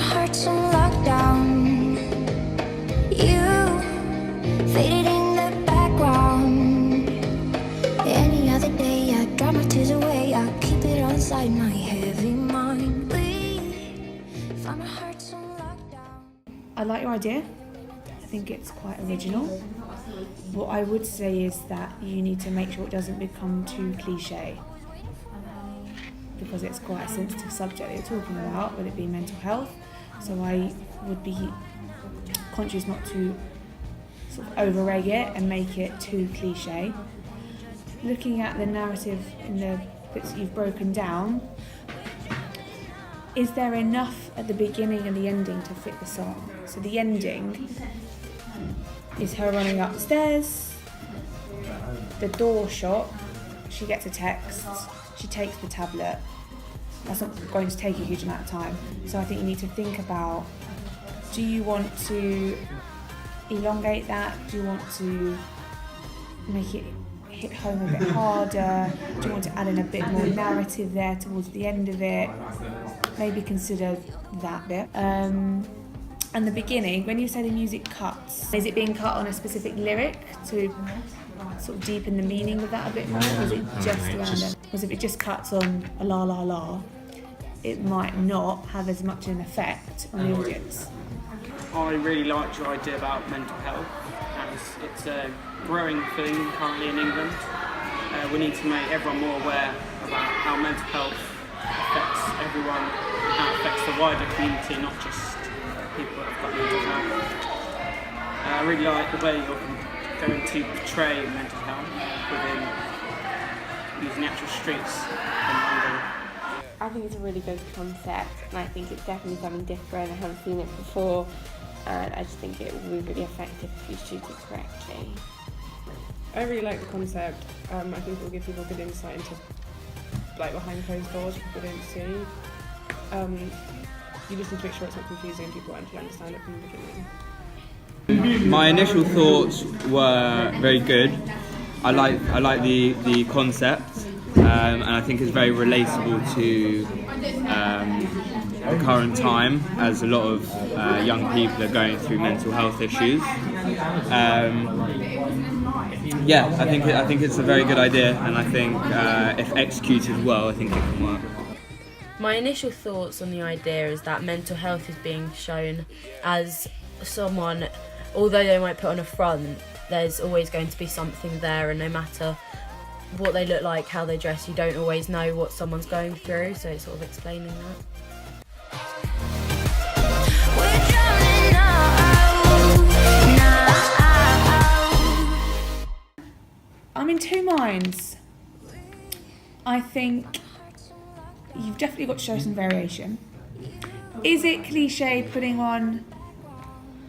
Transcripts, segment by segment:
heart's on lockdown. You faded in the background. Any other day I dry my tears away. I keep it all inside my heavy mind. We find our hearts on lockdown. I like your idea. I think it's quite original. What I would say is that you need to make sure it doesn't become too cliche, because it's quite a sensitive subject that you're talking about, with it being mental health. So I would be conscious not to sort of over-egg it and make it too cliche. Looking at the narrative in the bits that you've broken down, is there enough at the beginning and the ending to fit the song? So the ending is her running upstairs, the door shot, she gets a text, she takes the tablet. That's not going to take a huge amount of time. So I think you need to think about, do you want to elongate that? Do you want to make it hit home a bit harder? Do you want to add in a bit more narrative there towards the end of it? Maybe consider that bit. And the beginning, when you say the music cuts, is it being cut on a specific lyric to sort of deepen the meaning of that a bit more? Or is it just random? Because if it just cuts on a la la la, it might not have as much an effect on the audience. I really liked your idea about mental health, as it's a growing thing currently in England. We need to make everyone more aware about how mental health affects everyone, how it affects the wider community, not just people that have got mental health. I really like the way you're going to portray mental health within using the actual streets in London. I think it's a really good concept, and I think it's definitely something different. I haven't seen it before, and I just think it will be really effective if you shoot it correctly. I really like the concept. I think it will give people good insight into behind closed doors people don't see. You just need to make sure it's not confusing and people actually understand it from the beginning. My initial thoughts were very good. I like the concept, and I think it's very relatable to the current time, as a lot of young people are going through mental health issues. I think it's a very good idea, and I think if executed well, I think it can work. My initial thoughts on the idea is that mental health is being shown as someone, although they might put on a front, there's always going to be something there, and no matter what they look like, how they dress, you don't always know what someone's going through, so it's sort of explaining that. I'm in two minds. I think you've definitely got to show some variation. Is it cliche putting one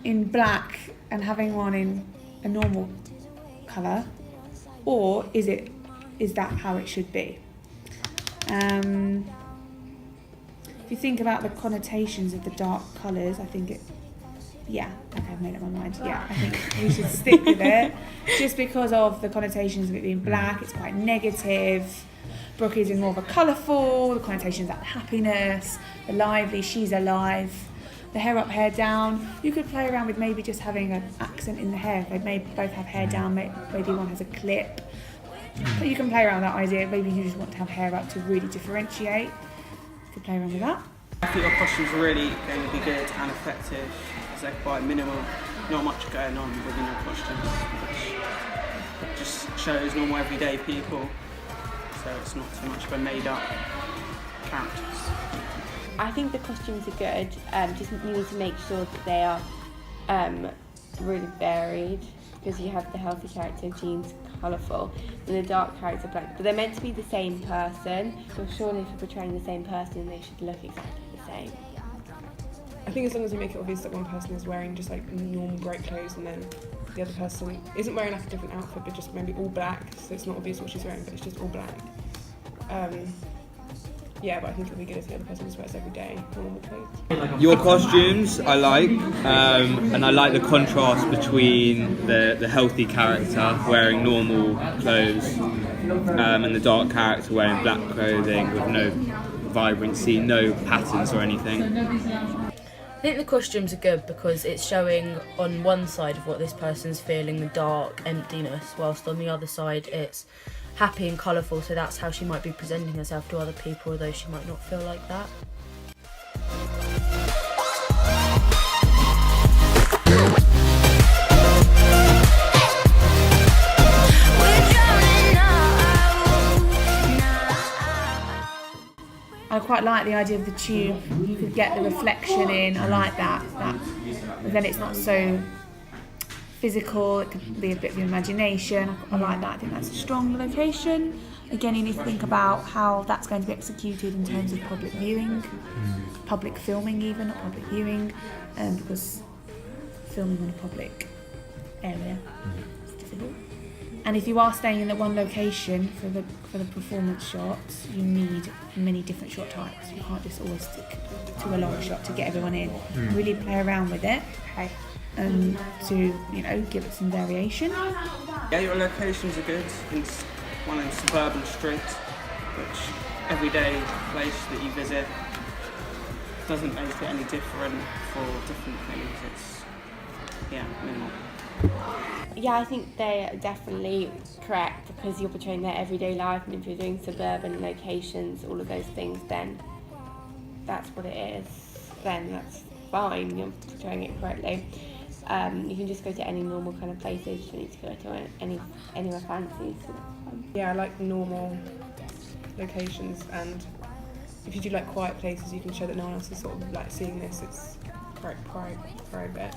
in black and having one in a normal colour, or is that how it should be? If you think about the connotations of the dark colours, I think I've made up my mind. Yeah, I think we should stick with it, just because of the connotations of it being black. It's quite negative. Brooke is in more of a colourful, the connotations of happiness, the lively, she's alive. The hair up, hair down. You could play around with maybe just having an accent in the hair. They may both have hair down, maybe one has a clip. But you can play around with that idea. Maybe you just want to have hair up to really differentiate. You could play around with that. I think your costumes are really going to be good and effective, as they're quite minimal, not much going on within your costumes, which just shows normal everyday people, so it's not too much of a made up characters. I think the costumes are good, just you need to make sure that they are really varied, because you have the healthy character, Jean's colourful, and the dark character black, but they're meant to be the same person, so surely if you're portraying the same person, they should look exactly the same. I think as long as you make it obvious that one person is wearing just normal bright clothes, and then the other person isn't wearing a different outfit, but just maybe all black, so it's not obvious what she's wearing, but it's just all black. But I think it would be good if the other person just wears everyday normal clothes. Your costumes I like, and I like the contrast between the healthy character wearing normal clothes and the dark character wearing black clothing with no vibrancy, no patterns or anything. I think the costumes are good because it's showing on one side of what this person's feeling, the dark emptiness, whilst on the other side it's happy and colourful, so that's how she might be presenting herself to other people, although she might not feel like that. I quite like the idea of the tube. You could get the reflection in. I like that. But then it's not so physical. It could be a bit of imagination. I like that. I think that's a strong location. Again, you need to think about how that's going to be executed in terms of public viewing, public filming even, not public viewing, because filming in a public area is difficult. And if you are staying in the one location for the performance shots, you need many different shot types. You can't just always stick to a long shot to get everyone in. Really play around with it, to give it some variation. Yeah, your locations are good. One in Suburban Street, which everyday place that you visit doesn't make it any different for different things. It's minimal. Yeah, I think they're definitely correct because you're portraying their everyday life, and if you're doing suburban locations, all of those things, then that's what it is. Then that's fine, you're portraying it correctly. You can just go to any normal kind of places, you don't need to go to anywhere fancy. So Yeah, I like normal locations, and if you do like quiet places, you can show that no one else is sort of like seeing this. It's private.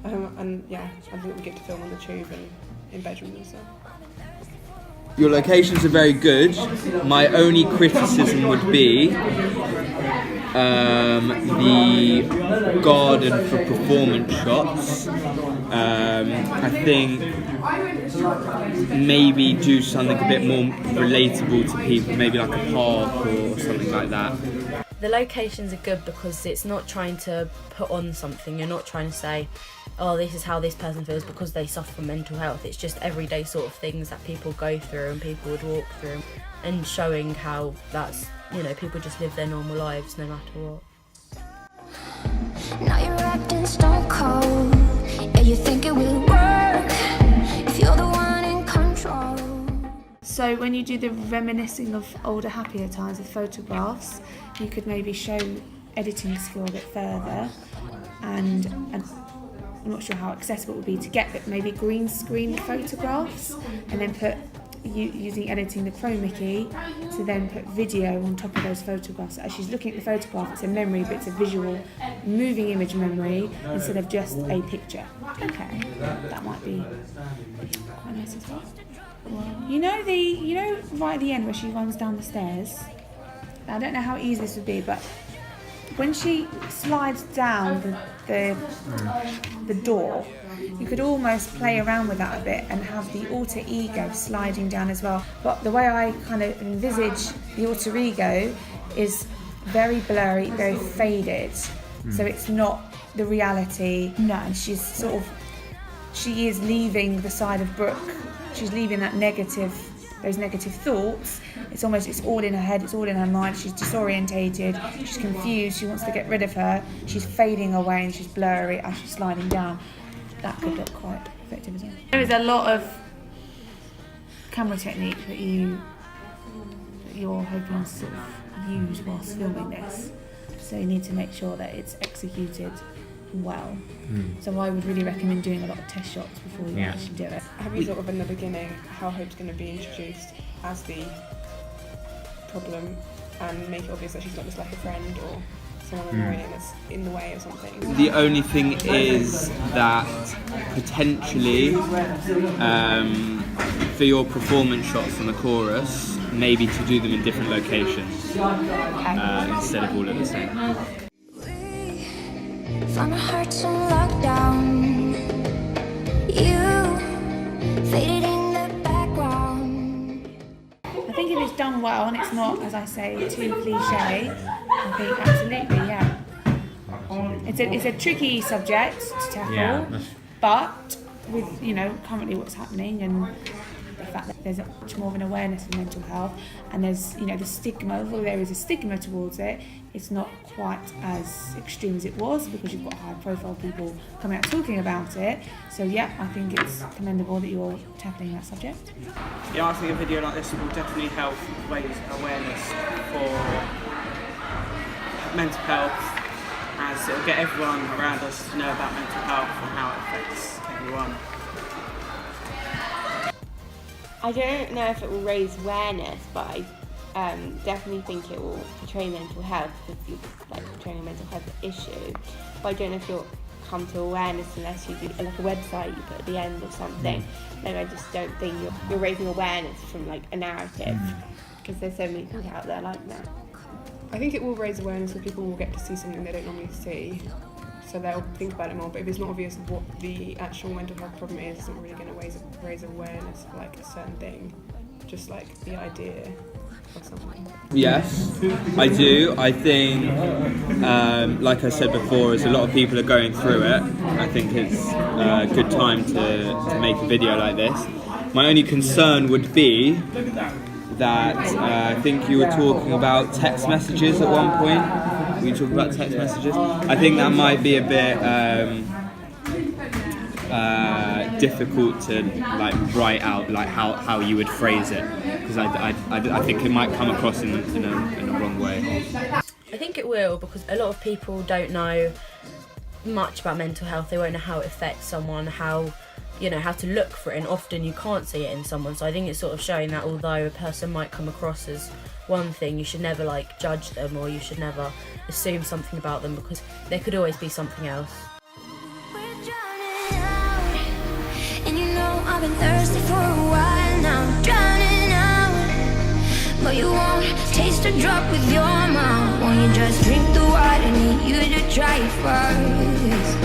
And yeah, I think we get to film on the tube and in bedrooms and stuff. Your locations are very good. My only criticism would be the garden for performance shots. I think maybe do something a bit more relatable to people, maybe like a park or something like that. The locations are good because it's not trying to put on something. You're not trying to say, oh, this is how this person feels because they suffer from mental health. It's just everyday sort of things that people go through and people would walk through, and showing how that's, people just live their normal lives no matter what. Now you're acting stone cold. Yeah, you think it will work if you're the one in control. So when you do the reminiscing of older, happier times with photographs, you could maybe show editing skill a bit further, and I'm not sure how accessible it would be to get maybe green screen photographs, and then put using editing the chroma key to then put video on top of those photographs. So as she's looking at the photograph, it's a memory, but it's a visual, moving image memory instead of just a picture. Okay, that might be quite nice as well. Right at the end where she runs down the stairs. I don't know how easy this would be, but when she slides down the door, you could almost play around with that a bit and have the alter ego sliding down as well. But the way I kind of envisage the alter ego is very blurry, very faded. So it's not the reality. No, and she is leaving the side of Brooke. She's leaving those negative thoughts. It's all in her head, it's all in her mind. She's disorientated, she's confused, she wants to get rid of her. She's fading away and she's blurry as she's sliding down. That could look quite effective as well. There is a lot of camera technique that you're hoping to sort of use whilst filming this. So you need to make sure that it's executed well. So I would really recommend doing a lot of test shots before you actually do it. Have you thought of in the beginning how Hope's going to be introduced as the problem, and make it obvious that she's not just like a friend or someone annoying that's in the way or something? The only thing is that potentially for your performance shots on the chorus, maybe to do them in different locations instead of all at the same. Found our hearts on lockdown. You faded in the background. I think if it's done well and it's not, as I say, too cliche, I think absolutely, yeah. It's a tricky subject to tackle, but with currently what's happening and the fact that there's much more of an awareness of mental health, and there's, you know, the stigma, although there is a stigma towards it, it's not quite as extreme as it was because you've got high profile people coming out talking about it. So yeah, I think it's commendable that you're tackling that subject. Yeah, I think a video like this will definitely help raise awareness for mental health, as it'll get everyone around us to know about mental health and how it affects everyone. I don't know if it will raise awareness, but I definitely think it will portray mental health, because you're like portraying a mental health issue. But I don't know if you'll come to awareness unless you do like a website you put at the end or something. Like, I just don't think you're raising awareness from like a narrative, because there's so many things out there like that. I think it will raise awareness, so people will get to see something they don't normally see, so they'll think about it more. But if it's not obvious what the actual mental health problem is, it's not really going to raise awareness for like a certain thing, just like the idea of something. Yes, I do. I think, like I said before, as a lot of people are going through it, I think it's a good time to make a video like this. My only concern would be that I think you were talking about text messages at one point. Were you talking about text messages? I think that might be a bit difficult to like write out like how you would phrase it, because I think it might come across in a wrong way. I think it will, because a lot of people don't know much about mental health. They won't know how it affects someone, how to look for it, and often you can't see it in someone. So I think it's sort of showing that although a person might come across as one thing, you should never like judge them, or you should never assume something about them, because there could always be something else. We're drowning out, and you know I've been thirsty for a while now. Drowning out, but you won't taste a drop with your mouth. Won't you just drink the water? Need you to try it first.